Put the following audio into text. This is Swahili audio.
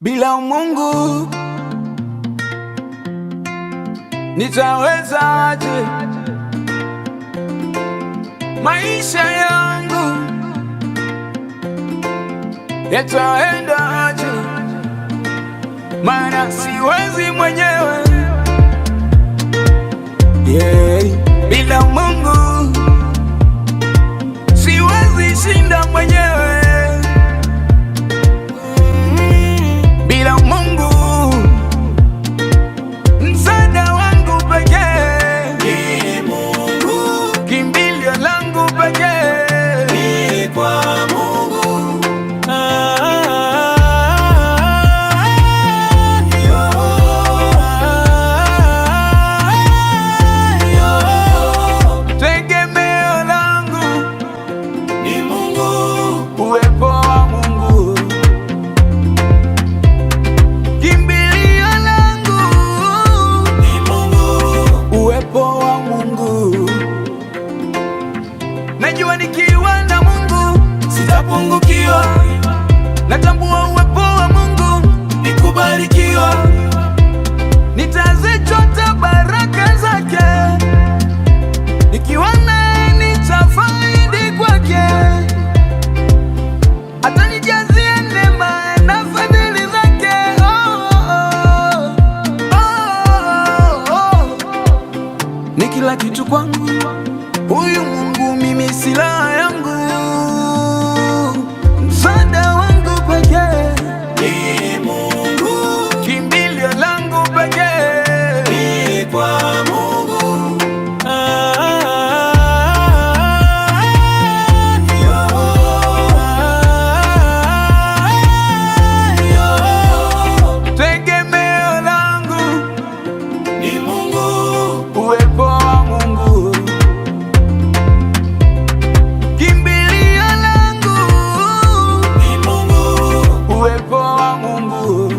Bila Mungu nitawezaje? Maisha yangu yataendaje? Maana siwezi mwenyewe, bila Mungu siwezi shinda mwenyewe. Bila Mungu msaada wangu pekee ni Mungu, kimbilio langu pekee ni kwa Mungu. Tegemeo langu ni Mungu, uwepo wa Mungu. Kimbilio langu ni Mungu, uwepo wa Mungu. Najua nikiwa na Mungu sitapungukiwa. Natambua uwepo wa Mungu ni kubarikiwa. Nitazichota baraka zake, nikiwa naye nitafaidi kwake. Atanijazia neema na fadhili zake. Ni kila kitu kwangu huyu Mungu, mimi silaha yangu, msaada wangu pekee ni Mungu, kimbilio langu pekee ni kwa Mungu. Tegemeo langu ni Mungu, uwepo wa Mungu. Kimbilio langu ni Mungu, uwepo wa Mungu.